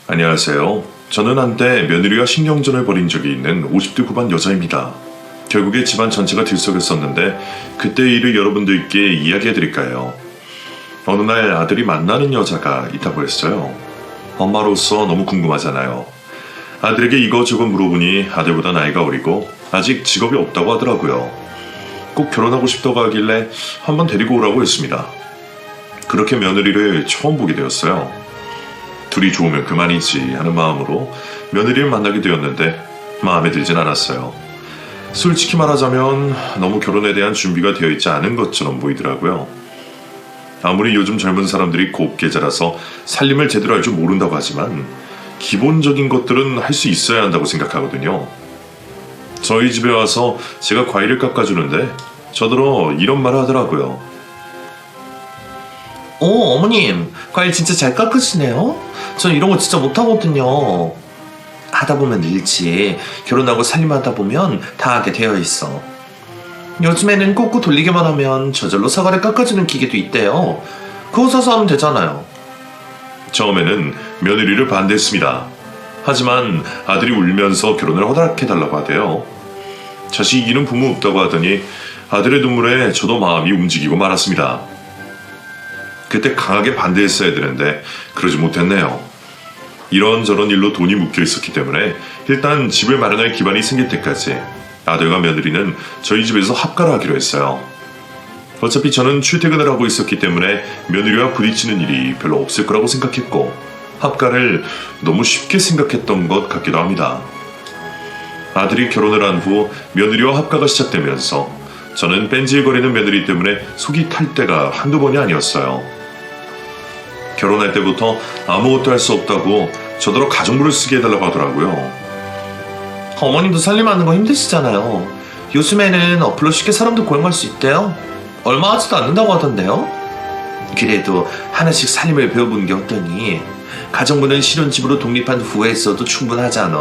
안녕하세요. 저는 한때 며느리와 신경전을 벌인 적이 있는 50대 후반 여자입니다. 결국에 집안 전체가 들썩였었는데 그때 일을 여러분들께 이야기해드릴까요? 어느 날 아들이 만나는 여자가 있다고 했어요. 엄마로서 너무 궁금하잖아요. 아들에게 이거저거 물어보니 아들보다 나이가 어리고 아직 직업이 없다고 하더라고요. 꼭 결혼하고 싶다고 하길래 한번 데리고 오라고 했습니다. 그렇게 며느리를 처음 보게 되었어요. 둘이 좋으면 그만이지 하는 마음으로 며느리를 만나게 되었는데 마음에 들진 않았어요. 솔직히 말하자면 너무 결혼에 대한 준비가 되어 있지 않은 것처럼 보이더라고요. 아무리 요즘 젊은 사람들이 곱게 자라서 살림을 제대로 할 줄 모른다고 하지만 기본적인 것들은 할 수 있어야 한다고 생각하거든요. 저희 집에 와서 제가 과일을 깎아주는데 저더러 이런 말을 하더라고요. 오, 어머님, 과일 진짜 잘 깎으시네요? 전 이런 거 진짜 못하거든요. 하다 보면 늘지. 결혼하고 살림하다 보면 다 하게 되어 있어. 요즘에는 꽂고 돌리기만 하면 저절로 사과를 깎아주는 기계도 있대요. 그거 사서 하면 되잖아요. 처음에는 며느리를 반대했습니다. 하지만 아들이 울면서 결혼을 허락해달라고 하대요. 자식 이기는 부모 없다고 하더니 아들의 눈물에 저도 마음이 움직이고 말았습니다. 그때 강하게 반대했어야 되는데 그러지 못했네요. 이런저런 일로 돈이 묶여 있었기 때문에 일단 집을 마련할 기반이 생길 때까지 아들과 며느리는 저희 집에서 합가를 하기로 했어요. 어차피 저는 출퇴근을 하고 있었기 때문에 며느리와 부딪히는 일이 별로 없을 거라고 생각했고 합가를 너무 쉽게 생각했던 것 같기도 합니다. 아들이 결혼을 한 후 며느리와 합가가 시작되면서 저는 뺀질거리는 며느리 때문에 속이 탈 때가 한두 번이 아니었어요. 결혼할 때부터 아무것도 할 수 없다고 저더러 가정부를 쓰게 해달라고 하더라고요. 어머님도 살림하는 거 힘드시잖아요. 요즘에는 어플로 쉽게 사람도 고용할 수 있대요. 얼마 하지도 않는다고 하던데요. 그래도 하나씩 살림을 배워보는 게 어떠니? 가정부는 신혼집으로 독립한 후에 써도 충분하잖아.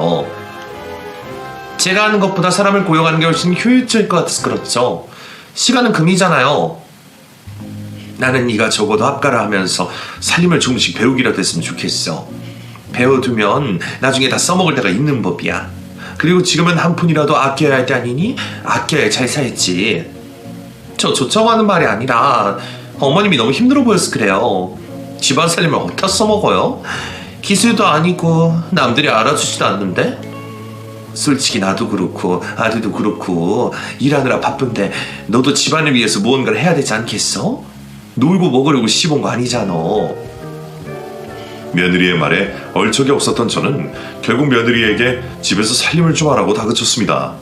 제가 하는 것보다 사람을 고용하는 게 훨씬 효율적일 것 같아서 그렇죠. 시간은 금이잖아요. 나는 네가 적어도 합가를 하면서 살림을 조금씩 배우기라도 했으면 좋겠어. 배워두면 나중에 다 써먹을 때가 있는 법이야. 그리고 지금은 한 푼이라도 아껴야 할 때 아니니? 아껴야 잘 살지. 저 좋자고 하는 말이 아니라 어머님이 너무 힘들어 보여서 그래요. 집안 살림을 어디다 써먹어요? 기술도 아니고 남들이 알아주지도 않는데? 솔직히 나도 그렇고 아들도 그렇고 일하느라 바쁜데 너도 집안을 위해서 무언가를 해야 되지 않겠어? 놀고 먹으려고 씹은 거 아니잖아. 며느리의 말에 얼척이 없었던 저는 결국 며느리에게 집에서 살림을 좀 하라고 다그쳤습니다.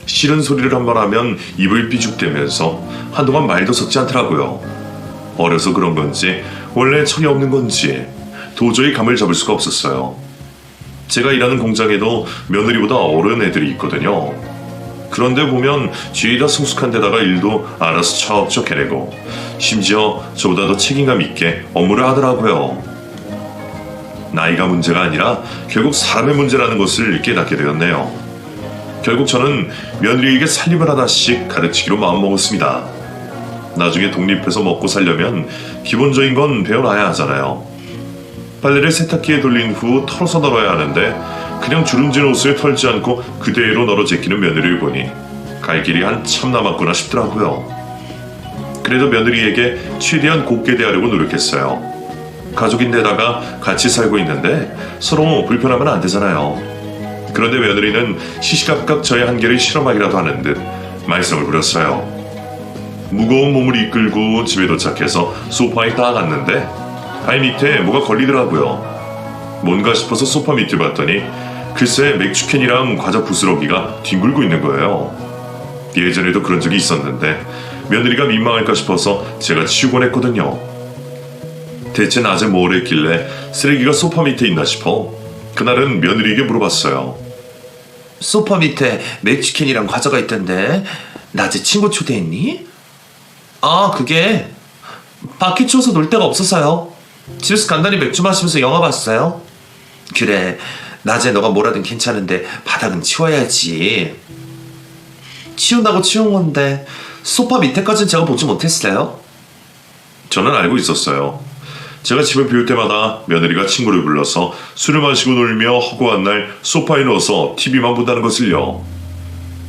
싫은 소리를 한번 하면 입을 삐죽대면서 한동안 말도 섞지 않더라고요. 어려서 그런 건지 원래 철이 없는 건지 도저히 감을 잡을 수가 없었어요. 제가 일하는 공장에도 며느리보다 어른 애들이 있거든요. 그런데 보면 죄다 성숙한 데다가 일도 알아서 척척 해내고 심지어 저보다 더 책임감 있게 업무를 하더라고요. 나이가 문제가 아니라 결국 사람의 문제라는 것을 깨닫게 되었네요. 결국 저는 며느리에게 살림을 하나씩 가르치기로 마음먹었습니다. 나중에 독립해서 먹고 살려면 기본적인 건 배워놔야 하잖아요. 빨래를 세탁기에 돌린 후 털어서 널어야 하는데 그냥 주름진 옷을 털지 않고 그대로 널어 제끼는 며느리를 보니 갈 길이 한참 남았구나 싶더라고요. 그래도 며느리에게 최대한 곱게 대하려고 노력했어요. 가족인데다가 같이 살고 있는데 서로 불편하면 안 되잖아요. 그런데 며느리는 시시각각 저의 한계를 실험하기라도 하는 듯 말썽을 부렸어요. 무거운 몸을 이끌고 집에 도착해서 소파에 딱 앉는데 발 밑에 뭐가 걸리더라고요. 뭔가 싶어서 소파 밑을 봤더니 글쎄 맥주캔이랑 과자 부스러기가 뒹굴고 있는 거예요. 예전에도 그런 적이 있었는데 며느리가 민망할까 싶어서 제가 치우곤 했거든요. 대체 낮에 뭘 했길래 쓰레기가 소파 밑에 있나 싶어 그날은 며느리에게 물어봤어요. 소파 밑에 맥주캔이랑 과자가 있던데 낮에 친구 초대했니? 아, 그게 밖에 추워서 놀 데가 없어서요. 집에서 간단히 맥주 마시면서 영화 봤어요. 그래, 낮에 너가 뭐라든 괜찮은데 바닥은 치워야지. 치운다고 치운 건데 소파 밑에까지는 제가 보지 못했어요. 저는 알고 있었어요. 제가 집을 비울 때마다 며느리가 친구를 불러서 술을 마시고 놀며 허구한 날 소파에 누워서 TV만 본다는 것을요.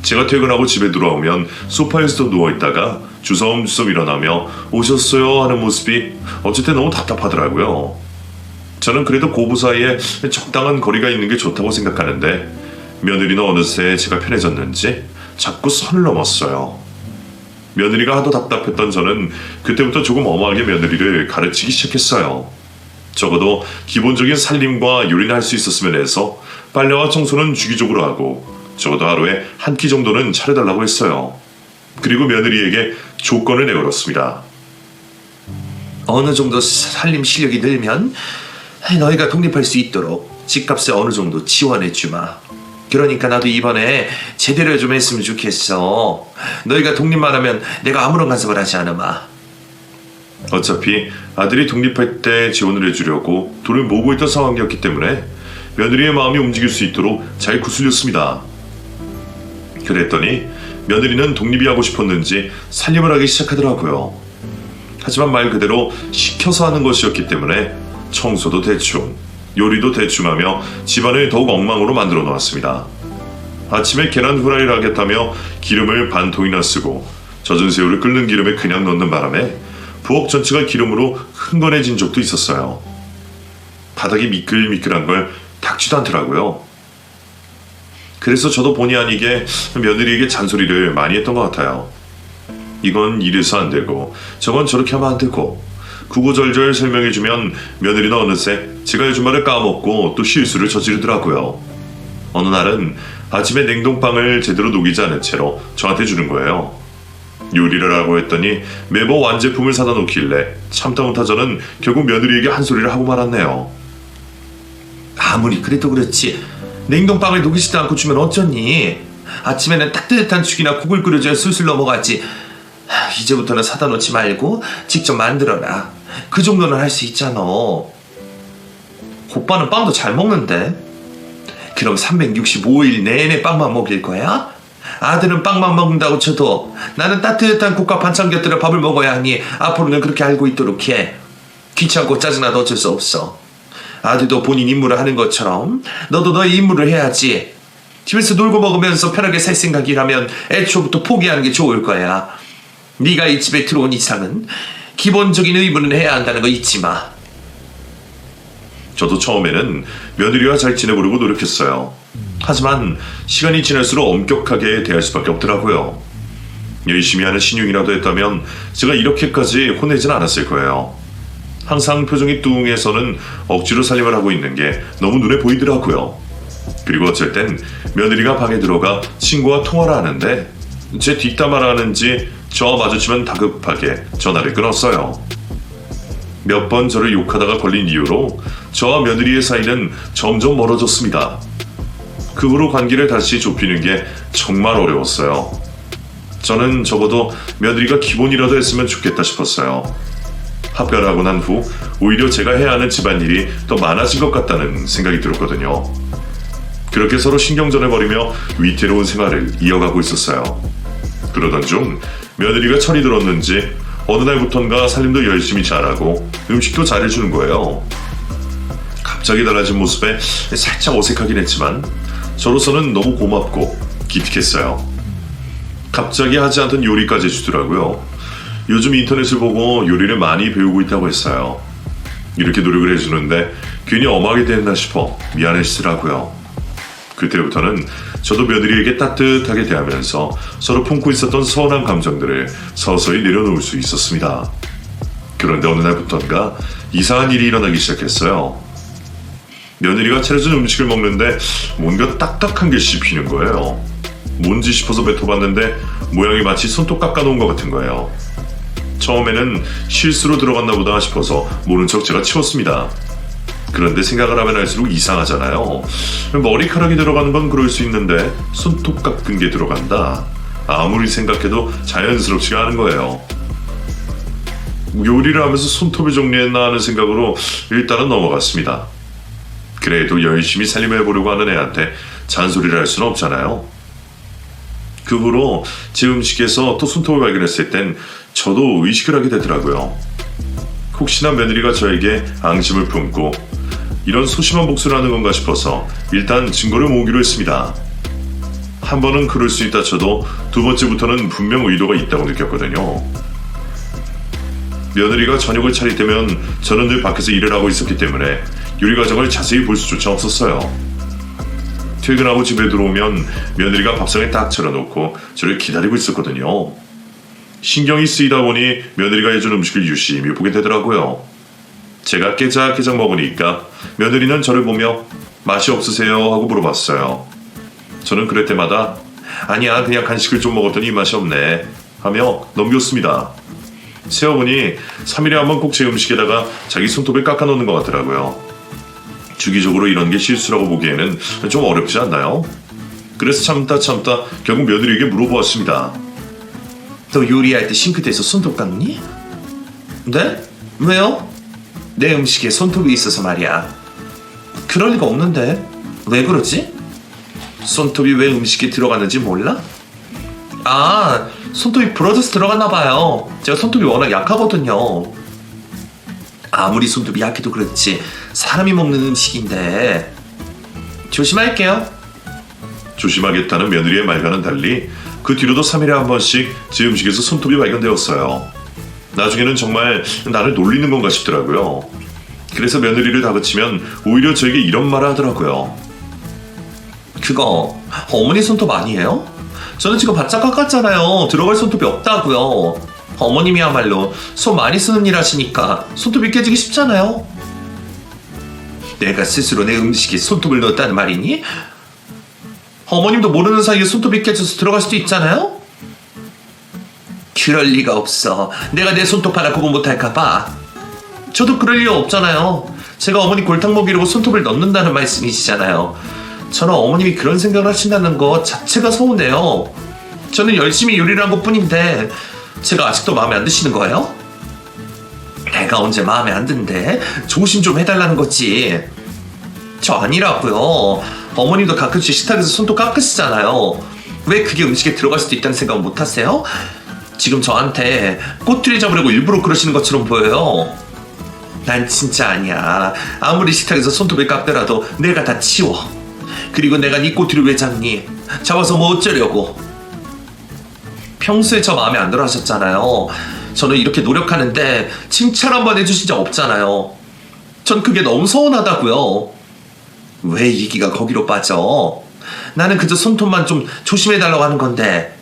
제가 퇴근하고 집에 돌아오면 소파에서도 누워있다가 주섬주섬 일어나며 오셨어요 하는 모습이 어쩔 때 너무 답답하더라고요. 저는 그래도 고부 사이에 적당한 거리가 있는 게 좋다고 생각하는데 며느리는 어느새 제가 편해졌는지 자꾸 선을 넘었어요. 며느리가 하도 답답했던 저는 그때부터 조금 엄하게 며느리를 가르치기 시작했어요. 적어도 기본적인 살림과 요리는 할 수 있었으면 해서 빨래와 청소는 주기적으로 하고 적어도 하루에 한 끼 정도는 차려달라고 했어요. 그리고 며느리에게 조건을 내걸었습니다. 어느 정도 살림 실력이 늘면 너희가 독립할 수 있도록 집값을 어느 정도 지원해 주마. 그러니까 나도 이번에 제대로 좀 했으면 좋겠어. 너희가 독립만 하면 내가 아무런 간섭을 하지 않으마. 어차피 아들이 독립할 때 지원을 해주려고 돈을 모으고 있던 상황이었기 때문에 며느리의 마음이 움직일 수 있도록 잘 구슬렸습니다. 그랬더니 며느리는 독립이 하고 싶었는지 살림을 하기 시작하더라고요. 하지만 말 그대로 시켜서 하는 것이었기 때문에 청소도 대충, 요리도 대충 하며 집안을 더욱 엉망으로 만들어 놓았습니다. 아침에 계란 후라이를 하겠다며 기름을 반 통이나 쓰고 젖은 새우를 끓는 기름에 그냥 넣는 바람에 부엌 전체가 기름으로 흥건해진 적도 있었어요. 바닥이 미끌미끌한 걸 닦지도 않더라고요. 그래서 저도 본의 아니게 며느리에게 잔소리를 많이 했던 것 같아요. 이건 이래서 안 되고 저건 저렇게 하면 안 되고 구구절절 설명해주면 며느리는 어느새 제가 해준 말을 까먹고 또 실수를 저지르더라고요. 어느 날은 아침에 냉동빵을 제대로 녹이지 않은 채로 저한테 주는 거예요. 요리를 하고 했더니 매번 완제품을 사다 놓길래 참다 못하 저는 결국 며느리에게 한 소리를 하고 말았네요. 아무리 그래도 그렇지 냉동빵을 녹이지도 않고 주면 어쩌니? 아침에는 따뜻한 죽이나 국을 끓여줘야 술술 넘어가지. 이제부터는 사다 놓지 말고 직접 만들어라. 그 정도는 할 수 있잖아. 오빠는 빵도 잘 먹는데? 그럼 365일 내내 빵만 먹일 거야? 아들은 빵만 먹는다고 쳐도 나는 따뜻한 국과 반찬 곁들여 밥을 먹어야 하니 앞으로는 그렇게 알고 있도록 해. 귀찮고 짜증나도 어쩔 수 없어. 아들도 본인 임무를 하는 것처럼 너도 너의 임무를 해야지. 집에서 놀고 먹으면서 편하게 살 생각이라면 애초부터 포기하는 게 좋을 거야. 네가 이 집에 들어온 이상은 기본적인 의무는 해야 한다는 거 잊지 마. 저도 처음에는 며느리와 잘 지내보려고 노력했어요. 하지만 시간이 지날수록 엄격하게 대할 수밖에 없더라고요. 열심히 하는 신용이라도 했다면 제가 이렇게까지 혼내진 않았을 거예요. 항상 표정이 뚱해서는 억지로 살림을 하고 있는 게 너무 눈에 보이더라고요. 그리고 어쩔 땐 며느리가 방에 들어가 친구와 통화를 하는데 제 뒷담화를 하는지 저와 마주치면 다급하게 전화를 끊었어요. 몇 번 저를 욕하다가 걸린 이유로 저와 며느리의 사이는 점점 멀어졌습니다. 그 후로 관계를 다시 좁히는 게 정말 어려웠어요. 저는 적어도 며느리가 기본이라도 했으면 좋겠다 싶었어요. 합가를 하고 난 후 오히려 제가 해야 하는 집안일이 더 많아진 것 같다는 생각이 들었거든요. 그렇게 서로 신경전을 벌이며 위태로운 생활을 이어가고 있었어요. 그러던 중 며느리가 철이 들었는지 어느 날부턴가 살림도 열심히 잘하고 음식도 잘해주는 거예요. 갑자기 달라진 모습에 살짝 어색하긴 했지만 저로서는 너무 고맙고 기특했어요. 갑자기 하지 않던 요리까지 해주더라고요. 요즘 인터넷을 보고 요리를 많이 배우고 있다고 했어요. 이렇게 노력을 해주는데 괜히 엄하게 됐나 싶어 미안해지더라고요. 그때부터는 저도 며느리에게 따뜻하게 대하면서 서로 품고 있었던 서운한 감정들을 서서히 내려놓을 수 있었습니다. 그런데 어느 날부턴가 이상한 일이 일어나기 시작했어요. 며느리가 차려준 음식을 먹는데 뭔가 딱딱한 게 씹히는 거예요. 뭔지 싶어서 뱉어봤는데 모양이 마치 손톱 깎아놓은 것 같은 거예요. 처음에는 실수로 들어갔나 보다 싶어서 모른 척 제가 치웠습니다. 그런데 생각을 하면 할수록 이상하잖아요. 머리카락이 들어가는 건 그럴 수 있는데 손톱 깎은 게 들어간다? 아무리 생각해도 자연스럽지가 않은 거예요. 요리를 하면서 손톱을 정리했나 하는 생각으로 일단은 넘어갔습니다. 그래도 열심히 살림을 해보려고 하는 애한테 잔소리를 할 수는 없잖아요. 그 후로 제 음식에서 또 손톱을 발견했을 땐 저도 의식을 하게 되더라고요. 혹시나 며느리가 저에게 앙심을 품고 이런 소심한 복수를 하는 건가 싶어서 일단 증거를 모으기로 했습니다. 한 번은 그럴 수 있다 쳐도 두 번째부터는 분명 의도가 있다고 느꼈거든요. 며느리가 저녁을 차릴 때면 저는 늘 밖에서 일을 하고 있었기 때문에 요리 과정을 자세히 볼 수조차 없었어요. 퇴근하고 집에 들어오면 며느리가 밥상에 딱 차려놓고 저를 기다리고 있었거든요. 신경이 쓰이다 보니 며느리가 해준 음식을 유심히 보게 되더라고요. 제가 깨작깨작 먹으니까 며느리는 저를 보며 맛이 없으세요? 하고 물어봤어요. 저는 그럴 때마다 아니야 그냥 간식을 좀 먹었더니 맛이 없네 하며 넘겼습니다. 새어보니 3일에 한 번 꼭 제 음식에다가 자기 손톱을 깎아놓는 것 같더라고요. 주기적으로 이런 게 실수라고 보기에는 좀 어렵지 않나요? 그래서 참다 결국 며느리에게 물어보았습니다. 너 요리할 때 싱크대에서 손톱 깎니? 네? 왜요? 내 음식에 손톱이 있어서 말이야. 그럴 리가 없는데 왜 그러지? 손톱이 왜 음식에 들어가는지 몰라? 아, 손톱이 부러져서 들어갔나 봐요. 제가 손톱이 워낙 약하거든요. 아무리 손톱이 약해도 그렇지 사람이 먹는 음식인데. 조심할게요. 조심하겠다는 며느리의 말과는 달리 그 뒤로도 3일에 한 번씩 제 음식에서 손톱이 발견되었어요. 나중에는 정말 나를 놀리는 건가 싶더라고요. 그래서 며느리를 다그치면 오히려 저에게 이런 말을 하더라고요. 그거 어머니 손톱 아니에요? 저는 지금 바짝 깎았잖아요. 들어갈 손톱이 없다고요. 어머님이야말로 손 많이 쓰는 일 하시니까 손톱이 깨지기 쉽잖아요. 내가 스스로 내 음식에 손톱을 넣었다는 말이니? 어머님도 모르는 사이에 손톱이 깨져서 들어갈 수도 있잖아요? 그럴 리가 없어. 내가 내 손톱 하나 구분 못할까봐. 저도 그럴 리가 없잖아요. 제가 어머니 골탕 먹이려고 손톱을 넣는다는 말씀이시잖아요. 저는 어머님이 그런 생각을 하신다는 것 자체가 서운해요. 저는 열심히 요리를 한 것뿐인데 제가 아직도 마음에 안 드시는 거예요? 내가 언제 마음에 안 든대? 조심 좀 해달라는 거지. 저 아니라고요. 어머님도 가끔씩 식탁에서 손톱 깎으시잖아요. 왜 그게 음식에 들어갈 수도 있다는 생각을 못 하세요? 지금 저한테 꼬투리 잡으려고 일부러 그러시는 것처럼 보여요. 난 진짜 아니야. 아무리 식탁에서 손톱을 깎더라도 내가 다 치워. 그리고 내가 네 꼬투리 왜 잡니? 잡아서 뭐 어쩌려고. 평소에 저 마음에 안 들어 하셨잖아요. 저는 이렇게 노력하는데 칭찬 한번 해주신 적 없잖아요. 전 그게 너무 서운하다고요. 왜 얘기가 거기로 빠져? 나는 그저 손톱만 좀 조심해달라고 하는 건데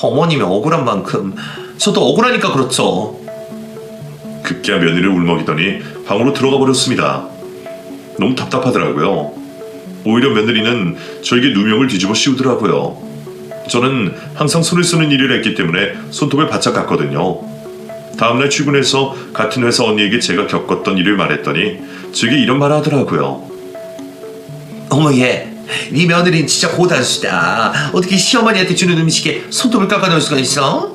어머님이 억울한 만큼 저도 억울하니까 그렇죠. 급기야 며느리를 울먹이더니 방으로 들어가 버렸습니다. 너무 답답하더라고요. 오히려 며느리는 저에게 누명을 뒤집어 씌우더라고요. 저는 항상 손을 쓰는 일을 했기 때문에 손톱을 바짝 깎거든요. 다음날 출근해서 같은 회사 언니에게 제가 겪었던 일을 말했더니 저에게 이런 말을 하더라고요. 어머 얘, 네 며느리는 진짜 고단수다. 어떻게 시어머니한테 주는 음식에 손톱을 깎아놓을 수가 있어?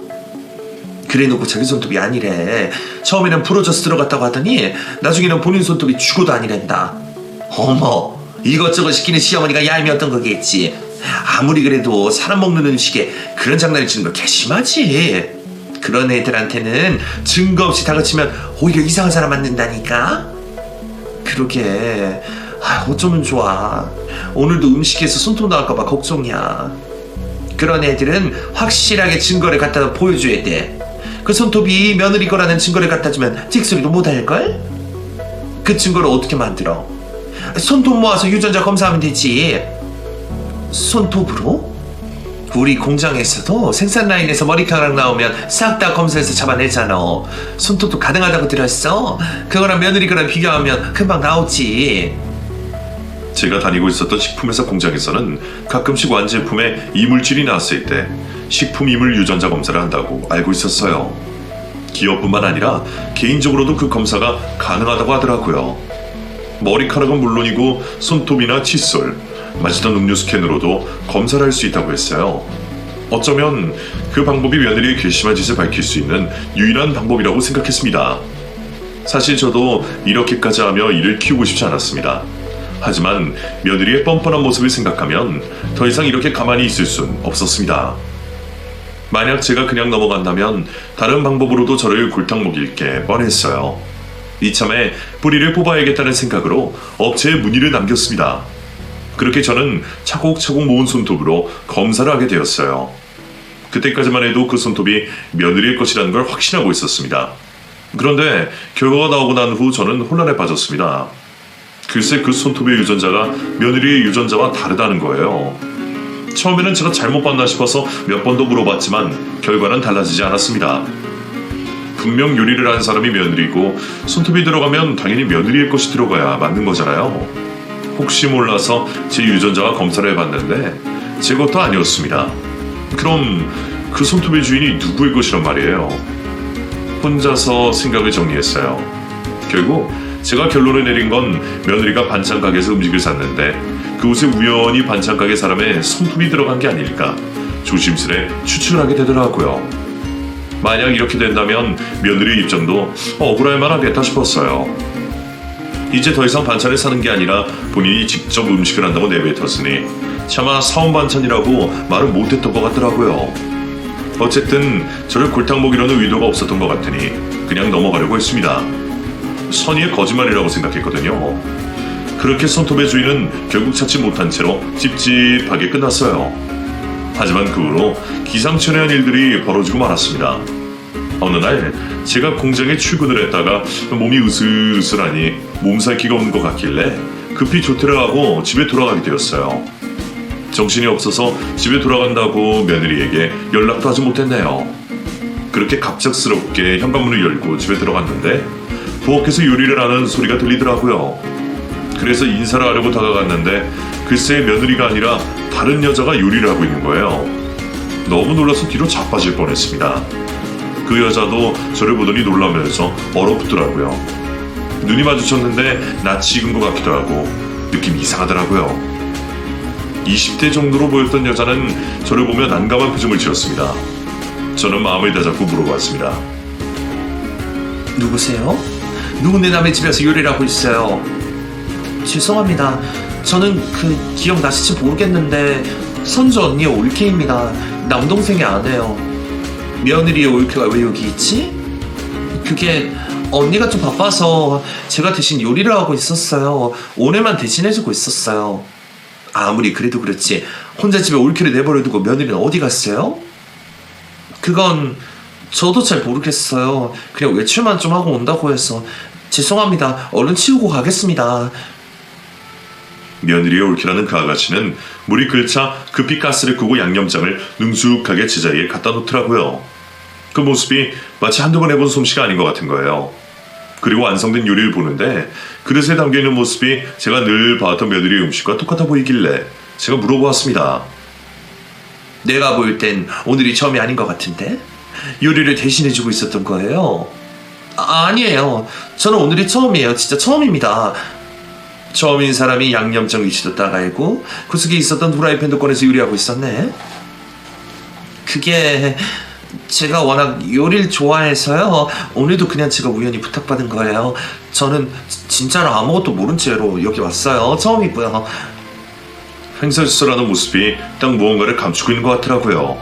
그래놓고 자기 손톱이 아니래. 처음에는 부러져서 들어갔다고 하더니 나중에는 본인 손톱이 죽어도 아니란다. 어머, 이것저것 시키는 시어머니가 얄미웠던 거겠지. 아무리 그래도 사람 먹는 음식에 그런 장난을 치는 거 개심하지. 그런 애들한테는 증거 없이 다그치면 오히려 이상한 사람 만든다니까. 그러게 어쩌면 좋아. 오늘도 음식에서 손톱 나올까봐 걱정이야. 그런 애들은 확실하게 증거를 갖다 보여줘야 돼. 그 손톱이 며느리 거라는 증거를 갖다 주면 찍소리도 못할걸? 그 증거를 어떻게 만들어? 손톱 모아서 유전자 검사하면 되지. 손톱으로? 우리 공장에서도 생산 라인에서 머리카락 나오면 싹 다 검사해서 잡아내잖아. 손톱도 가능하다고 들었어. 그거랑 며느리 거랑 비교하면 금방 나오지. 제가 다니고 있었던 식품회사 공장에서는 가끔씩 완제품에 이물질이 나왔을 때 식품 이물 유전자 검사를 한다고 알고 있었어요. 기업뿐만 아니라 개인적으로도 그 검사가 가능하다고 하더라고요. 머리카락은 물론이고 손톱이나 칫솔, 마시던 음료수 캔으로도 검사를 할 수 있다고 했어요. 어쩌면 그 방법이 며느리의 괘씸한 짓을 밝힐 수 있는 유일한 방법이라고 생각했습니다. 사실 저도 이렇게까지 하며 이를 키우고 싶지 않았습니다. 하지만 며느리의 뻔뻔한 모습을 생각하면 더 이상 이렇게 가만히 있을 순 없었습니다. 만약 제가 그냥 넘어간다면 다른 방법으로도 저를 골탕 먹일 게 뻔했어요. 이참에 뿌리를 뽑아야겠다는 생각으로 업체에 문의를 남겼습니다. 그렇게 저는 차곡차곡 모은 손톱으로 검사를 하게 되었어요. 그때까지만 해도 그 손톱이 며느리의 것이라는 걸 확신하고 있었습니다. 그런데 결과가 나오고 난 후 저는 혼란에 빠졌습니다. 글쎄 그 손톱의 유전자가 며느리의 유전자와 다르다는 거예요. 처음에는 제가 잘못 봤나 싶어서 몇 번 더 물어봤지만 결과는 달라지지 않았습니다. 분명 요리를 하는 사람이 며느리고 손톱이 들어가면 당연히 며느리의 것이 들어가야 맞는 거잖아요. 혹시 몰라서 제 유전자와 검사를 해봤는데 제 것도 아니었습니다. 그럼 그 손톱의 주인이 누구의 것이란 말이에요? 혼자서 생각을 정리했어요. 결국 제가 결론을 내린 건 며느리가 반찬 가게에서 음식을 샀는데 그곳에 우연히 반찬 가게 사람의 손톱이 들어간 게 아닐까 조심스레 추측을 하게 되더라고요. 만약 이렇게 된다면 며느리 입장도 억울할 만하겠다 싶었어요. 이제 더 이상 반찬을 사는 게 아니라 본인이 직접 음식을 한다고 내뱉었으니 차마 사온 반찬이라고 말을 못했던 것 같더라고요. 어쨌든 저를 골탕 먹이려는 의도가 없었던 것 같으니 그냥 넘어가려고 했습니다. 선의의 거짓말이라고 생각했거든요. 그렇게 손톱의 주인은 결국 찾지 못한 채로 찝찝하게 끝났어요. 하지만 그 후로 기상천외한 일들이 벌어지고 말았습니다. 어느 날 제가 공장에 출근을 했다가 몸이 으슬으슬하니 몸살기가 오는 것 같길래 급히 조퇴를 하고 집에 돌아가게 되었어요. 정신이 없어서 집에 돌아간다고 며느리에게 연락도 하지 못했네요. 그렇게 갑작스럽게 현관문을 열고 집에 들어갔는데 부엌에서 요리를 하는 소리가 들리더라고요. 그래서 인사를 하려고 다가갔는데 글쎄 며느리가 아니라 다른 여자가 요리를 하고 있는 거예요. 너무 놀라서 뒤로 자빠질 뻔했습니다. 그 여자도 저를 보더니 놀라면서 얼어붙더라고요. 눈이 마주쳤는데 낯이 익은 것 같기도 하고 느낌이 이상하더라고요. 20대 정도로 보였던 여자는 저를 보며 난감한 표정을 지었습니다. 저는 마음을 다잡고 물어봤습니다. 누구세요? 누군데 남의 집에서 요리를 하고 있어요? 죄송합니다. 저는 그 기억나실지 모르겠는데 선주 언니의 올케입니다. 남동생의 아내요. 며느리의 올케가 왜 여기 있지? 그게 언니가 좀 바빠서 제가 대신 요리를 하고 있었어요. 오늘만 대신해주고 있었어요. 아무리 그래도 그렇지 혼자 집에 올케를 내버려두고 며느리는 어디 갔어요? 그건 저도 잘 모르겠어요. 그냥 외출만 좀 하고 온다고 해서. 죄송합니다. 얼른 치우고 가겠습니다. 며느리의 올케라는 그 아가씨는 물이 끓자 급히 가스를 끄고 양념장을 능숙하게 제자리에 갖다 놓더라고요. 그 모습이 마치 한두 번 해본 솜씨가 아닌 것 같은 거예요. 그리고 완성된 요리를 보는데 그릇에 담겨있는 모습이 제가 늘 봐왔던 며느리의 음식과 똑같아 보이길래 제가 물어보았습니다. 내가 볼 땐 오늘이 처음이 아닌 것 같은데? 요리를 대신해주고 있었던 거예요? 아니에요. 저는 오늘이 처음이에요. 진짜 처음입니다. 처음인 사람이 양념장 위치도 따갈고 그 속에 있었던 후라이팬도 꺼내서 요리하고 있었네. 그게 제가 워낙 요리를 좋아해서요. 오늘도 그냥 제가 우연히 부탁받은 거예요. 저는 진짜로 아무것도 모른 채로 여기 왔어요. 처음이고요. 횡설수설하는 모습이 딱 무언가를 감추고 있는 것 같더라고요.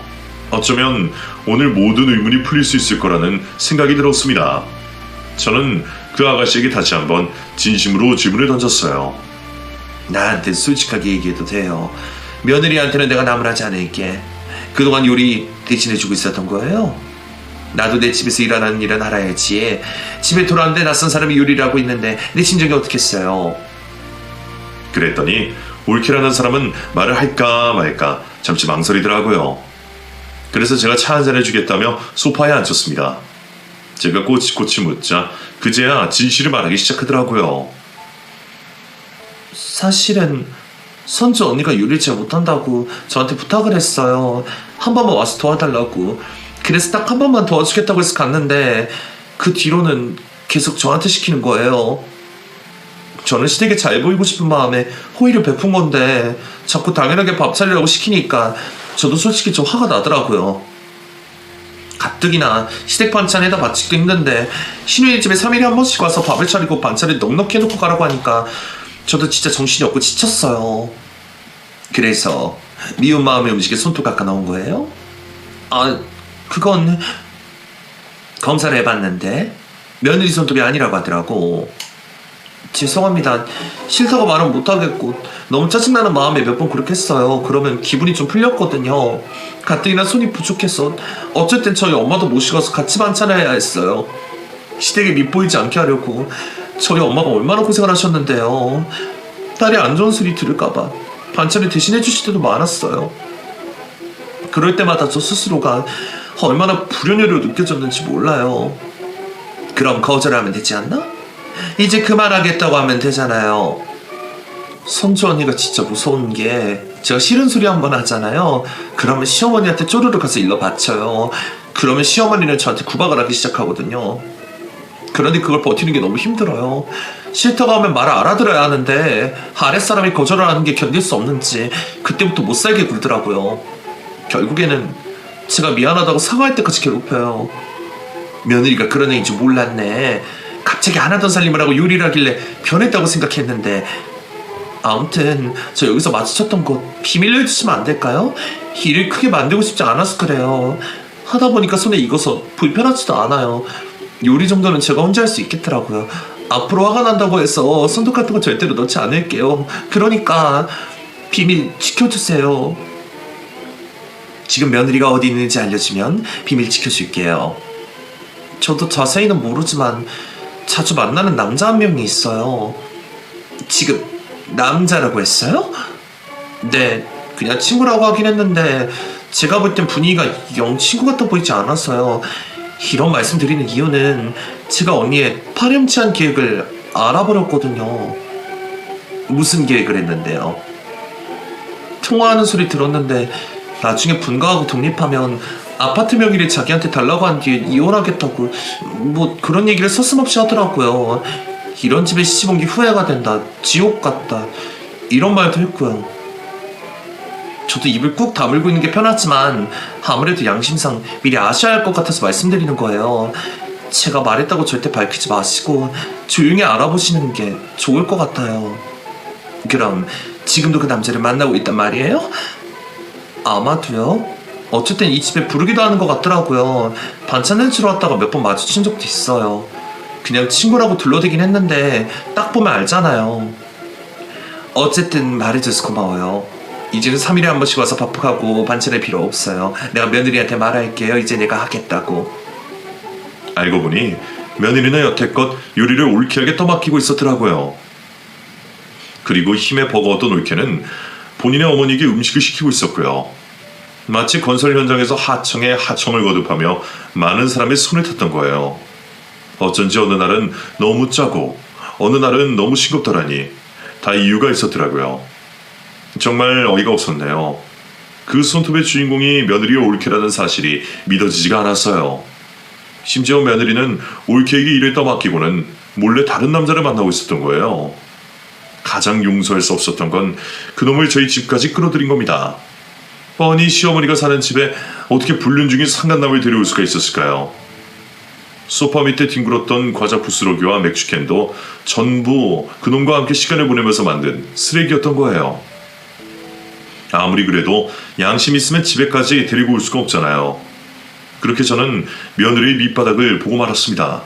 어쩌면 오늘 모든 의문이 풀릴 수 있을 거라는 생각이 들었습니다. 저는 그 아가씨에게 다시 한번 진심으로 질문을 던졌어요. 나한테 솔직하게 얘기해도 돼요. 며느리한테는 내가 나무라지 않을게. 그동안 요리 대신해주고 있었던 거예요. 나도 내 집에서 일하는 일은 알아야지. 집에 돌아왔는데 낯선 사람이 요리를 하고 있는데 내 심정이 어떻겠어요. 그랬더니 올케라는 사람은 말을 할까 말까 잠시 망설이더라고요. 그래서 제가 차 한잔 해주겠다며 소파에 앉혔습니다. 제가 꼬치꼬치 묻자 그제야 진실을 말하기 시작하더라고요. 사실은 선주 언니가 요리를 잘 못한다고 저한테 부탁을 했어요. 한 번만 와서 도와달라고. 그래서 딱 한 번만 도와주겠다고 해서 갔는데 그 뒤로는 계속 저한테 시키는 거예요. 저는 시댁에 잘 보이고 싶은 마음에 호의를 베푼 건데 자꾸 당연하게 밥 차리라고 시키니까 저도 솔직히 좀 화가 나더라고요. 가뜩이나 시댁 반찬에다 바치기도 힘든데 신우의 집에 3일에 한 번씩 와서 밥을 차리고 반찬을 넉넉히 해놓고 가라고 하니까 저도 진짜 정신이 없고 지쳤어요. 그래서 미운 마음의 음식에 손톱 깎아 나온 거예요? 그건 검사를 해봤는데 며느리 손톱이 아니라고 하더라고. 죄송합니다. 싫다고 말은 못하겠고 너무 짜증나는 마음에 몇 번 그렇게 했어요. 그러면 기분이 좀 풀렸거든요. 가뜩이나 손이 부족해서 어쨌든 저희 엄마도 모시고 가서 같이 반찬해야 했어요. 시댁에 밉보이지 않게 하려고. 저희 엄마가 얼마나 고생을 하셨는데요. 딸이 안 좋은 소리 들을까봐 반찬을 대신해 주실 때도 많았어요. 그럴 때마다 저 스스로가 얼마나 불효녀로 느껴졌는지 몰라요. 그럼 거절하면 되지 않나? 이제 그만하겠다고 하면 되잖아요. 선주 언니가 진짜 무서운 게 제가 싫은 소리 한 번 하잖아요. 그러면 시어머니한테 쪼르르 가서 일러 바쳐요. 그러면 시어머니는 저한테 구박을 하기 시작하거든요. 그런데 그걸 버티는 게 너무 힘들어요. 싫다고 하면 말을 알아들어야 하는데 아랫사람이 거절을 하는 게 견딜 수 없는지 그때부터 못 살게 굴더라고요. 결국에는 제가 미안하다고 사과할 때까지 괴롭혀요. 며느리가 그런 애인 줄 몰랐네. 갑자기 안 하던 살림을 하고 요리를 하길래 변했다고 생각했는데. 아무튼 저 여기서 마주쳤던 거 비밀로 해주시면 안 될까요? 일을 크게 만들고 싶지 않아서 그래요. 하다 보니까 손에 익어서 불편하지도 않아요. 요리 정도는 제가 혼자 할 수 있겠더라고요. 앞으로 화가 난다고 해서 손톱 같은 거 절대로 넣지 않을게요. 그러니까 비밀 지켜주세요. 지금 며느리가 어디 있는지 알려주면 비밀 지켜줄게요. 저도 자세히는 모르지만 자주 만나는 남자 한 명이 있어요. 지금 남자라고 했어요? 네, 그냥 친구라고 하긴 했는데 제가 볼 땐 분위기가 영 친구 같아 보이지 않아서요. 이런 말씀 드리는 이유는 제가 언니의 파렴치한 계획을 알아버렸거든요. 무슨 계획을 했는데요? 통화하는 소리 들었는데 나중에 분가하고 독립하면 아파트 명의를 자기한테 달라고 한 뒤에 이혼하겠다고 뭐 그런 얘기를 서슴없이 하더라고요. 이런 집에 시집 온 게 후회가 된다, 지옥 같다, 이런 말도 했고요. 저도 입을 꾹 다물고 있는 게 편하지만 아무래도 양심상 미리 아셔야 할 것 같아서 말씀드리는 거예요. 제가 말했다고 절대 밝히지 마시고 조용히 알아보시는 게 좋을 것 같아요. 그럼 지금도 그 남자를 만나고 있단 말이에요? 아마도요. 어쨌든 이 집에 부르기도 하는 것 같더라고요. 반찬 해주러 왔다가 몇 번 마주친 적도 있어요. 그냥 친구라고 둘러대긴 했는데 딱 보면 알잖아요. 어쨌든 말해줘서 고마워요. 이제는 3일에 한 번씩 와서 밥하고 반찬할 필요 없어요. 내가 며느리한테 말할게요. 이제 내가 하겠다고. 알고 보니 며느리는 여태껏 요리를 올케하게 떠맡기고 있었더라고요. 그리고 힘에 버거웠던 올케는 본인의 어머니에게 음식을 시키고 있었고요. 마치 건설 현장에서 하청에 하청을 거듭하며 많은 사람의 손을 탔던 거예요. 어쩐지 어느 날은 너무 짜고 어느 날은 너무 싱겁더라니 다 이유가 있었더라고요. 정말 어이가 없었네요. 그 손톱의 주인공이 며느리의 올케라는 사실이 믿어지지가 않았어요. 심지어 며느리는 올케에게 일을 떠맡기고는 몰래 다른 남자를 만나고 있었던 거예요. 가장 용서할 수 없었던 건 그놈을 저희 집까지 끌어들인 겁니다. 뻔히 시어머니가 사는 집에 어떻게 불륜 중인 상간남을 데려올 수가 있었을까요? 소파 밑에 뒹굴었던 과자 부스러기와 맥주캔도 전부 그놈과 함께 시간을 보내면서 만든 쓰레기였던 거예요. 아무리 그래도 양심 있으면 집에까지 데리고 올 수가 없잖아요. 그렇게 저는 며느리의 밑바닥을 보고 말았습니다.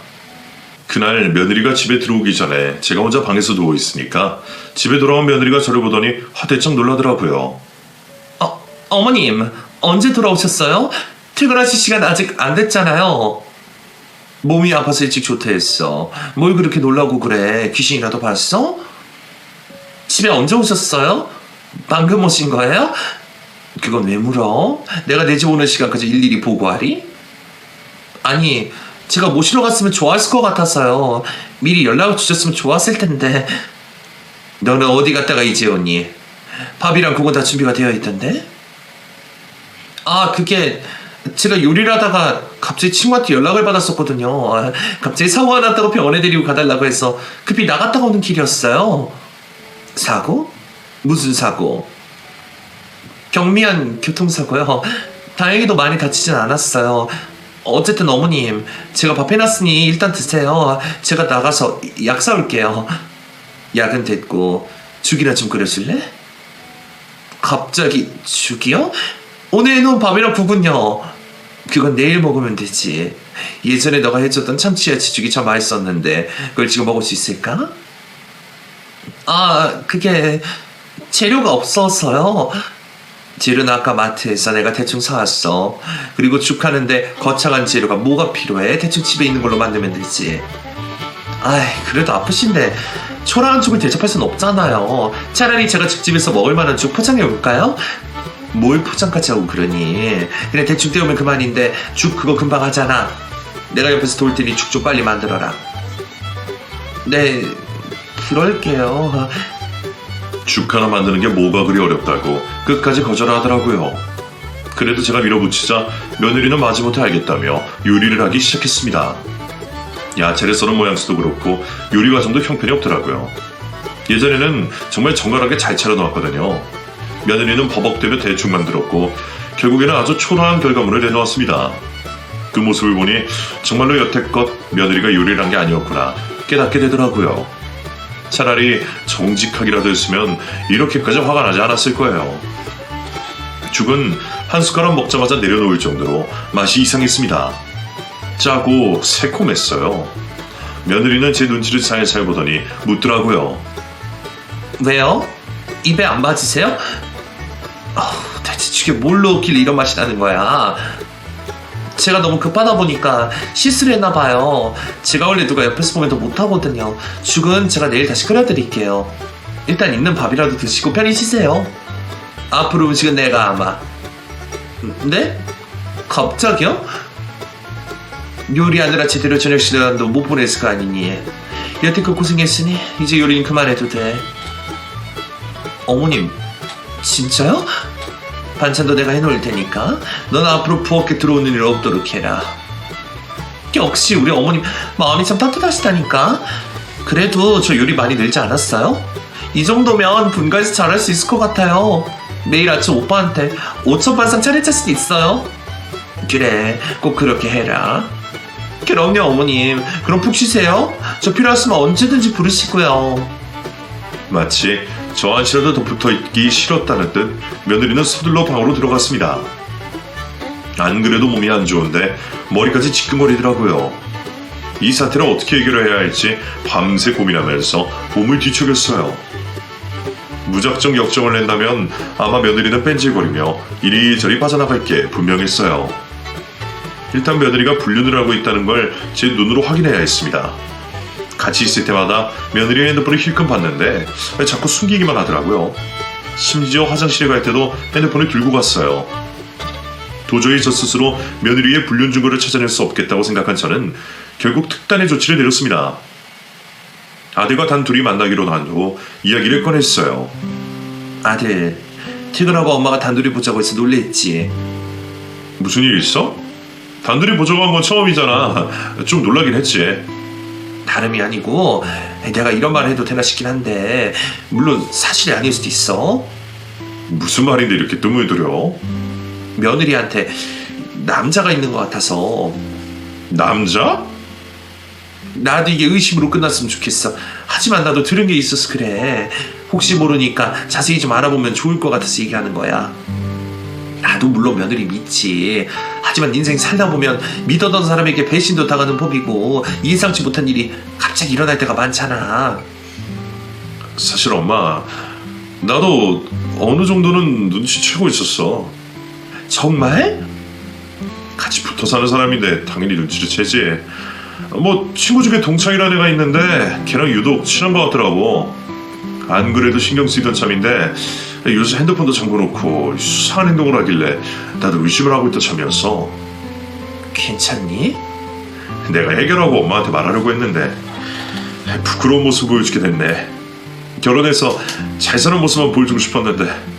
그날 며느리가 집에 들어오기 전에 제가 혼자 방에서 누워있으니까 집에 돌아온 며느리가 저를 보더니 화들짝 놀라더라고요. 어머님, 언제 돌아오셨어요? 퇴근하실 시간 아직 안 됐잖아요. 몸이 아파서 일찍 조퇴했어. 뭘 그렇게 놀라고 그래? 귀신이라도 봤어? 집에 언제 오셨어요? 방금 오신 거예요? 그건 왜 물어? 내가 내 집 오는 시간까지 일일이 보고하리? 아니, 제가 모시러 갔으면 좋았을 것 같아서요. 미리 연락을 주셨으면 좋았을 텐데. 너는 어디 갔다가 이제 오니? 밥이랑 그건 다 준비가 되어 있던데? 그게 제가 요리를 하다가 갑자기 친구한테 연락을 받았었거든요. 갑자기 사고가 났다고 병원에 데리고 가달라고 해서 급히 나갔다가 오는 길이었어요. 사고? 무슨 사고? 경미한 교통사고요. 다행히도 많이 다치진 않았어요. 어쨌든 어머님, 제가 밥 해놨으니 일단 드세요. 제가 나가서 약 사올게요. 약은 됐고 죽이나 좀 끓여줄래? 갑자기 죽이요? 오늘 해놓은 밥이랑 국은요? 그건 내일 먹으면 되지. 예전에 너가 해줬던 참치야채죽이 참 맛있었는데 그걸 지금 먹을 수 있을까? 아, 그게 재료가 없어서요. 재료는 아까 마트에서 내가 대충 사왔어. 그리고 죽 하는데 거창한 재료가 뭐가 필요해? 대충 집에 있는 걸로 만들면 되지. 아이, 그래도 아프신데 초라한 죽을 대접할 순 없잖아요. 차라리 제가 죽집에서 먹을 만한 죽 포장해 올까요? 뭘 포장까지 하고 그러니. 그냥 대충 때우면 그만인데 죽 그거 금방 하잖아. 내가 옆에서 도울 테니 죽 좀 빨리 만들어라. 네, 그럴게요. 죽 하나 만드는 게 뭐가 그리 어렵다고 끝까지 거절하더라고요. 그래도 제가 밀어붙이자 며느리는 마지못해 알겠다며 요리를 하기 시작했습니다. 야채를 썰은 모양새도 그렇고 요리 과정도 형편이 없더라고요. 예전에는 정말 정갈하게 잘 차려놓았거든요. 며느리는 버벅대며 대충 만들었고 결국에는 아주 초라한 결과물을 내놓았습니다. 그 모습을 보니 정말로 여태껏 며느리가 요리를 한 게 아니었구나 깨닫게 되더라고요. 차라리 정직하기라도 했으면 이렇게까지 화가 나지 않았을 거예요. 죽은 한 숟가락 먹자마자 내려놓을 정도로 맛이 이상했습니다. 짜고 새콤했어요. 며느리는 제 눈치를 살살 보더니 묻더라고요. 왜요? 입에 안 맞으세요? 대체 죽에 뭘 넣었길래 이런 맛이 나는 거야? 제가 너무 급하다 보니까 실수를 했나 봐요. 제가 원래 누가 옆에서 보면 더 못하거든요. 죽은 제가 내일 다시 끓여드릴게요. 일단 있는 밥이라도 드시고 편히 쉬세요. 앞으로 음식은 내가 아마. 네? 갑자기요? 요리하느라 제대로 저녁 시간도 못 보냈을 거 아니니. 여태껏 고생했으니 이제 요리는 그만해도 돼. 어머님, 진짜요? 반찬도 내가 해놓을 테니까 넌 앞으로 부엌에 들어오는 일 없도록 해라. 역시 우리 어머님 마음이 참 따뜻하시다니까. 그래도 저 요리 많이 늘지 않았어요? 이 정도면 분가해서 잘할 수 있을 것 같아요. 매일 아침 오빠한테 5천 반상 차려줄 수도 있어요. 그래, 꼭 그렇게 해라. 그럼요 어머님. 그럼 푹 쉬세요. 저 필요하시면 언제든지 부르시고요. 마치 저 한시라도 더 붙어있기 싫었다는 듯 며느리는 서둘러 방으로 들어갔습니다. 안 그래도 몸이 안 좋은데 머리까지 지끈거리더라고요. 이 사태를 어떻게 해결해야 할지 밤새 고민하면서 몸을 뒤척였어요. 무작정 역정을 낸다면 아마 며느리는 뺀질거리며 이리저리 빠져나갈 게 분명했어요. 일단 며느리가 불륜을 하고 있다는 걸 제 눈으로 확인해야 했습니다. 같이 있을 때마다 며느리의 핸드폰을 힐끔 봤는데 자꾸 숨기기만 하더라고요. 심지어 화장실에 갈 때도 핸드폰을 들고 갔어요. 도저히 저 스스로 며느리의 불륜 증거를 찾아낼 수 없겠다고 생각한 저는 결국 특단의 조치를 내렸습니다. 아들과 단 둘이 만나기로 한 후 이야기를 꺼냈어요. 아들, 퇴근하고 엄마가 단둘이 보자고 해서 놀랬지. 무슨 일 있어? 단둘이 보자고 한 건 처음이잖아. 좀 놀라긴 했지. 다름이 아니고 내가 이런 말 해도 되나 싶긴 한데 물론 사실이 아닐 수도 있어. 무슨 말인데 이렇게 뜸을 들여? 며느리한테 남자가 있는 것 같아서. 남자? 나도 이게 의심으로 끝났으면 좋겠어. 하지만 나도 들은 게 있어서 그래. 혹시 모르니까 자세히 좀 알아보면 좋을 것 같아서 얘기하는 거야. 나도 물론 며느리 믿지. 하지만 인생 살다 보면 믿었던 사람에게 배신도 당하는 법이고 예상치 못한 일이 갑자기 일어날 때가 많잖아. 사실 엄마, 나도 어느 정도는 눈치채고 있었어. 정말? 같이 붙어 사는 사람인데 당연히 눈치를 채지. 뭐 친구 중에 동창이라는 애가 있는데 걔랑 유독 친한 것 같더라고. 안 그래도 신경 쓰이던 참인데 요새 핸드폰도 잠궈놓고 수상한 행동을 하길래 나도 의심을 하고 있던 참이었어. 괜찮니? 내가 해결하고 엄마한테 말하려고 했는데 부끄러운 모습 보여주게 됐네. 결혼해서 잘 사는 모습만 보여주고 싶었는데.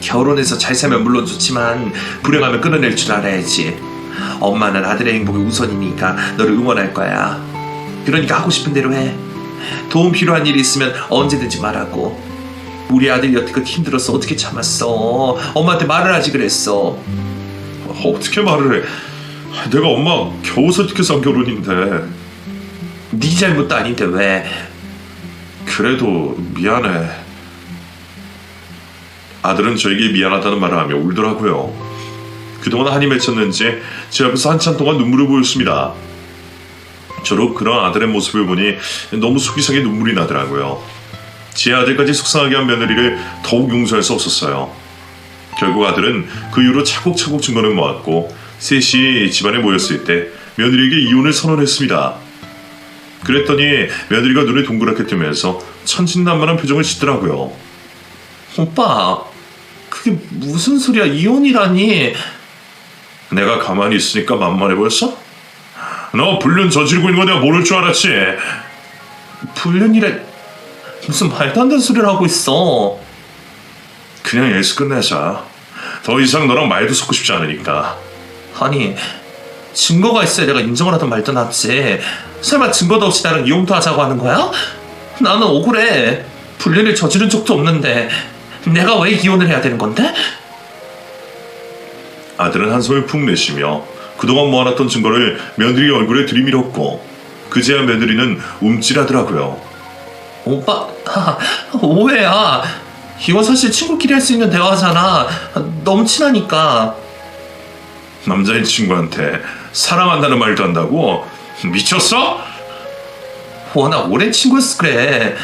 결혼해서 잘 살면 물론 좋지만 불행하면 끊어낼 줄 알아야지. 엄마는 아들의 행복이 우선이니까 너를 응원할 거야. 그러니까 하고 싶은 대로 해. 도움 필요한 일이 있으면 언제든지 말하고. 우리 아들 여태껏 힘들어서 어떻게 참았어. 엄마한테 말을 하지 그랬어. 어떻게 말을 해. 내가 엄마 겨우 설득해서 한 결혼인데. 네 잘못도 아닌데 왜. 그래도 미안해. 아들은 저에게 미안하다는 말을 하며 울더라고요. 그동안 한이 맺혔는지 제 앞에서 한참 동안 눈물을 보였습니다. 저로 그런 아들의 모습을 보니 너무 속이 상해 눈물이 나더라고요. 제 아들까지 속상하게 한 며느리를 더욱 용서할 수 없었어요. 결국 아들은 그 이후로 차곡차곡 증거를 모았고 셋이 집안에 모였을 때 며느리에게 이혼을 선언했습니다. 그랬더니 며느리가 눈에 동그랗게 뜨면서 천진난만한 표정을 짓더라고요. 오빠, 그게 무슨 소리야? 이혼이라니. 내가 가만히 있으니까 만만해 보였어? 너 불륜 저지르고 있는 거 내가 모를 줄 알았지? 불륜이래. 무슨 말도 안 되는 소리를 하고 있어. 그냥 일수 끝내자. 더 이상 너랑 말도 섞고 싶지 않으니까. 아니, 증거가 있어야 내가 인정을 하든 말든 하지. 설마 증거도 없이 나랑 이혼도 하자고 하는 거야? 나는 억울해. 불륜을 저지른 적도 없는데 내가 왜 이혼을 해야 되는 건데? 아들은 한숨을 푹 내쉬며 그동안 모아놨던 증거를 며느리 얼굴에 들이밀었고 그제야 며느리는 움찔하더라고요. 오빠, 오해야. 이건 사실 친구끼리 할 수 있는 대화잖아. 너무 친하니까. 남자인 친구한테 사랑한다는 말도 한다고? 미쳤어? 워낙 오랜 친구였어 그래.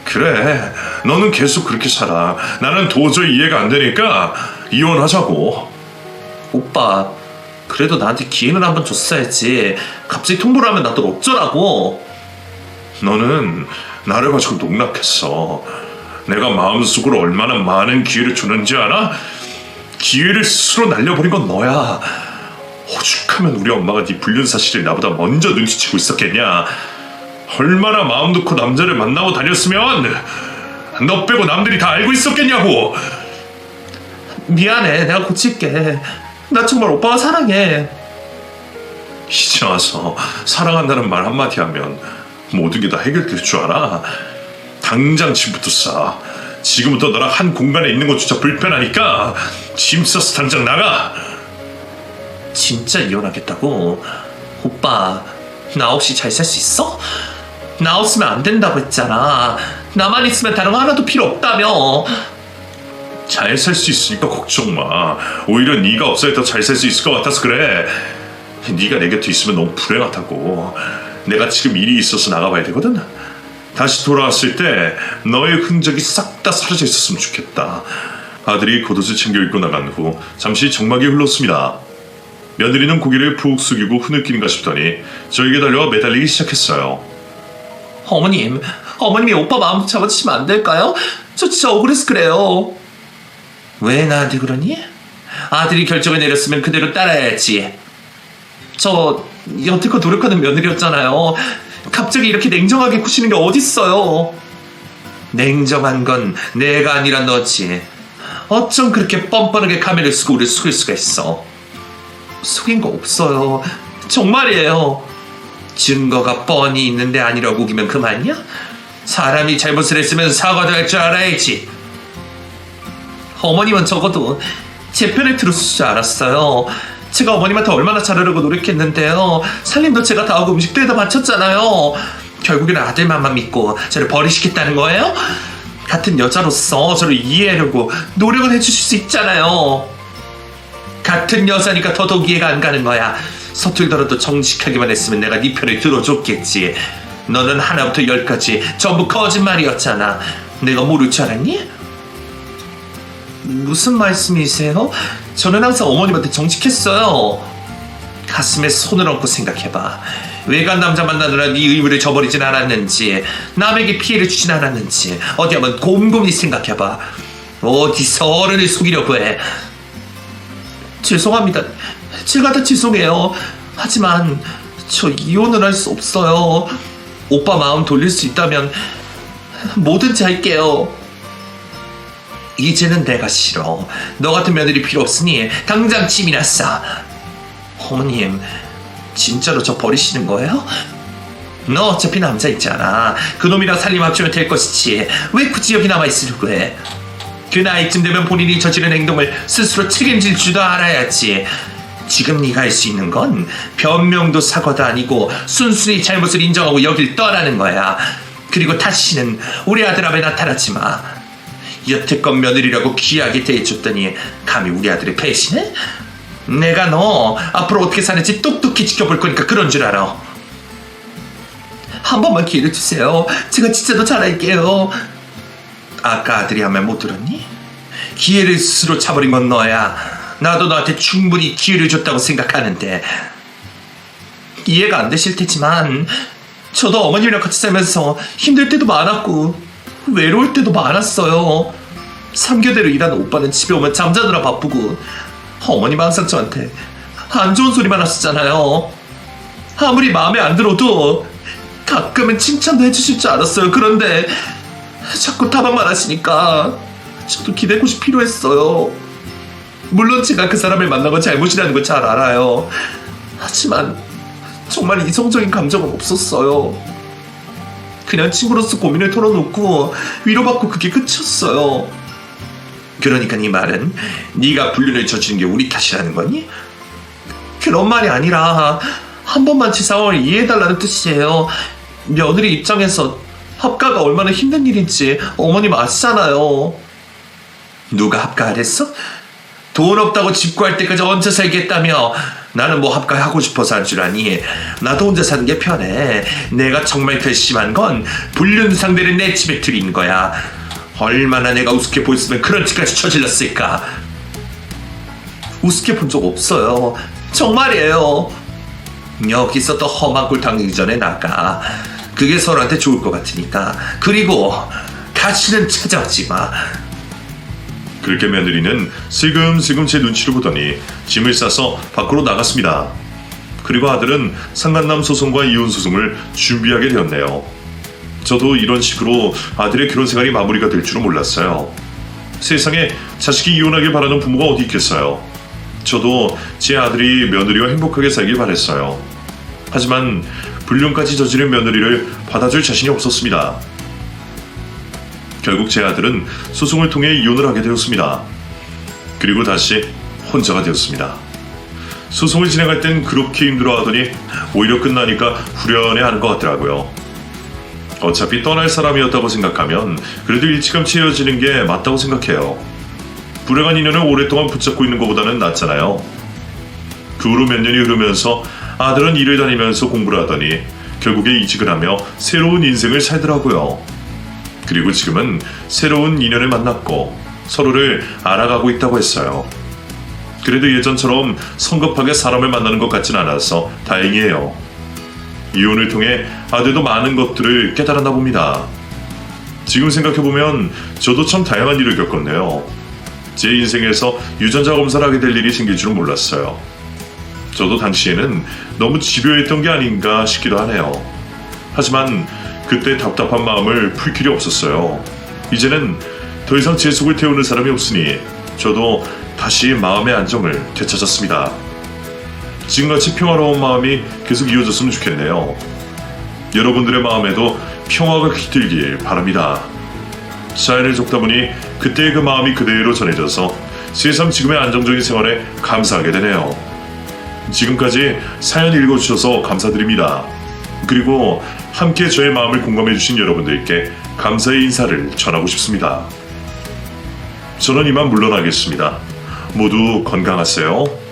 그래, 너는 계속 그렇게 살아. 나는 도저히 이해가 안 되니까 이혼하자고. 오빠, 그래도 나한테 기회는 한번 줬어야지. 갑자기 통보를 하면 나도 어쩌라고. 너는 나를 가지고 농락했어. 내가 마음속으로 얼마나 많은 기회를 주는지 알아? 기회를 스스로 날려버린 건 너야. 오죽하면 우리 엄마가 네 불륜 사실을 나보다 먼저 눈치채고 있었겠냐. 얼마나 마음 놓고 남자를 만나고 다녔으면 너 빼고 남들이 다 알고 있었겠냐고. 미안해, 내가 고칠게. 나 정말 오빠가 사랑해. 이제 와서 사랑한다는 말 한마디 하면 모든 게 다 해결될 줄 알아? 당장 짐부터 싸. 지금부터 너랑 한 공간에 있는 것조차 불편하니까 짐 싸서 당장 나가. 진짜 이혼하겠다고? 오빠, 나 없이 잘 살 수 있어? 나 없으면 안 된다고 했잖아. 나만 있으면 다른 거 하나도 필요 없다며. 잘 살 수 있으니까 걱정 마. 오히려 네가 없어야 더 잘 살 수 있을 것 같아서 그래. 네가 내 곁에 있으면 너무 불행하다고. 내가 지금 일이 있어서 나가봐야 되거든. 다시 돌아왔을 때 너의 흔적이 싹 다 사라져 있었으면 좋겠다. 아들이 겉옷을 챙겨 입고 나간 후 잠시 정막이 흘렀습니다. 며느리는 고개를 푹 숙이고 흐느끼는가 싶더니 저에게 달려와 매달리기 시작했어요. 어머님이 오빠 마음 잡아주시면 안 될까요? 저 진짜 억울해서 그래요. 왜 나한테 그러니? 아들이 결정을 내렸으면 그대로 따라야지. 저 여태껏 노력하는 며느리였잖아요. 갑자기 이렇게 냉정하게 구시는 게 어딨어요. 냉정한 건 내가 아니라 너지. 어쩜 그렇게 뻔뻔하게 카메라를 쓰고 우리를 속일 수가 있어. 속인 거 없어요. 정말이에요. 증거가 뻔히 있는데 아니라고 우기면 그만이야? 사람이 잘못을 했으면 사과도 할 줄 알아야지. 어머님은 적어도 제 편을 들었을 줄 알았어요. 제가 어머님한테 얼마나 잘하려고 노력했는데요. 살림도 제가 다 하고 음식도 해다 바쳤잖아요. 결국에는 아들만만 믿고 저를 버리시겠다는 거예요? 같은 여자로서 저를 이해하려고 노력을 해주실 수 있잖아요. 같은 여자니까 더더욱 이해가 안 가는 거야. 서툴더라도 정직하게만 했으면 내가 네 편을 들어줬겠지. 너는 하나부터 열까지 전부 거짓말이었잖아. 내가 모를 줄 알았니? 무슨 말씀이세요? 저는 항상 어머님한테 정직했어요. 가슴에 손을 얹고 생각해봐. 외간 남자 만나느라 네 의무를 저버리진 않았는지, 남에게 피해를 주진 않았는지 어디 한번 곰곰이 생각해봐. 어디서 어른을 속이려고 해. 죄송합니다. 제가 다 죄송해요. 하지만 저 이혼을 할 수 없어요. 오빠 마음 돌릴 수 있다면 뭐든지 할게요. 이제는 내가 싫어. 너 같은 며느리 필요 없으니 당장 짐이나 싸. 어머님, 진짜로 저 버리시는 거예요? 너 어차피 남자 있잖아. 그놈이랑 살림 합치면 될 것이지. 왜 굳이 여기 남아있으려고 해? 그 나이쯤 되면 본인이 저지른 행동을 스스로 책임질 줄도 알아야지. 지금 네가 할 수 있는 건 변명도 사과도 아니고 순순히 잘못을 인정하고 여길 떠나는 거야. 그리고 다시는 우리 아들 앞에 나타나지 마. 여태껏 며느리라고 귀하게 대해줬더니 감히 우리 아들을 배신해? 내가 너 앞으로 어떻게 사는지 똑똑히 지켜볼 거니까 그런 줄 알아. 한 번만 기회를 주세요. 제가 진짜 더 잘할게요. 아까 아들이 한 말 못 들었니? 기회를 스스로 차버린 건 너야. 나도 너한테 충분히 기회를 줬다고 생각하는데 이해가 안 되실 테지만 저도 어머님이랑 같이 살면서 힘들 때도 많았고 외로울 때도 많았어요. 3교대로 일하는 오빠는 집에 오면 잠자느라 바쁘고 어머님 항상 저한테 안 좋은 소리만 하시잖아요. 아무리 마음에 안 들어도 가끔은 칭찬도 해주실 줄 알았어요. 그런데 자꾸 타박만 하시니까 저도 기대고시 필요했어요. 물론 제가 그 사람을 만난 건 잘못이라는 걸 잘 알아요. 하지만 정말 이성적인 감정은 없었어요. 그냥 친구로서 고민을 털어놓고 위로받고 그게 끝이었어요. 그러니까 네 말은 네가 불륜을 저지른 게 우리 탓이라는 거니? 그런 말이 아니라 한 번만 제 상황을 이해해달라는 뜻이에요. 며느리 입장에서 합가가 얼마나 힘든 일인지 어머님 아시잖아요. 누가 합가하랬어? 돈 없다고 집 구할 때까지 혼자 살겠다며. 나는 뭐 합가하고 싶어서 한 줄 아니. 나도 혼자 사는 게 편해. 내가 정말 결심한 건 불륜 상대를 내 집에 들이는 거야. 얼마나 내가 우습게 보였으면 그런 짓까지 저질렀을까. 우습게 본 적 없어요. 정말이에요. 여기서 또 험한 꼴 당하기 전에 나가. 그게 서로한테 좋을 것 같으니까. 그리고 다시는 찾아오지 마. 그렇게 며느리는 슬금슬금 제 눈치를 보더니 짐을 싸서 밖으로 나갔습니다. 그리고 아들은 상간남 소송과 이혼 소송을 준비하게 되었네요. 저도 이런 식으로 아들의 결혼 생활이 마무리가 될 줄은 몰랐어요. 세상에 자식이 이혼하길 바라는 부모가 어디 있겠어요. 저도 제 아들이 며느리와 행복하게 살길 바랬어요. 하지만 불륜까지 저지른 며느리를 받아줄 자신이 없었습니다. 결국 제 아들은 소송을 통해 이혼을 하게 되었습니다. 그리고 다시 혼자가 되었습니다. 소송을 진행할 땐 그렇게 힘들어하더니 오히려 끝나니까 후련해하는 것 같더라고요. 어차피 떠날 사람이었다고 생각하면 그래도 일찌감치 헤어지는 게 맞다고 생각해요. 불행한 인연을 오랫동안 붙잡고 있는 것보다는 낫잖아요. 그 후로 몇 년이 흐르면서 아들은 일을 다니면서 공부를 하더니 결국에 이직을 하며 새로운 인생을 살더라고요. 그리고 지금은 새로운 인연을 만났고 서로를 알아가고 있다고 했어요. 그래도 예전처럼 성급하게 사람을 만나는 것 같진 않아서 다행이에요. 이혼을 통해 아들도 많은 것들을 깨달았나 봅니다. 지금 생각해보면 저도 참 다양한 일을 겪었네요. 제 인생에서 유전자 검사를 하게 될 일이 생길 줄은 몰랐어요. 저도 당시에는 너무 집요했던 게 아닌가 싶기도 하네요. 하지만 그때 답답한 마음을 풀 길이 없었어요. 이제는 더 이상 제 속을 태우는 사람이 없으니 저도 다시 마음의 안정을 되찾았습니다. 지금같이 평화로운 마음이 계속 이어졌으면 좋겠네요. 여러분들의 마음에도 평화가 깃들길 바랍니다. 사연을 적다 보니 그때의 그 마음이 그대로 전해져서 새삼 지금의 안정적인 생활에 감사하게 되네요. 지금까지 사연 읽어주셔서 감사드립니다. 그리고 함께 저의 마음을 공감해주신 여러분들께 감사의 인사를 전하고 싶습니다. 저는 이만 물러나겠습니다. 모두 건강하세요.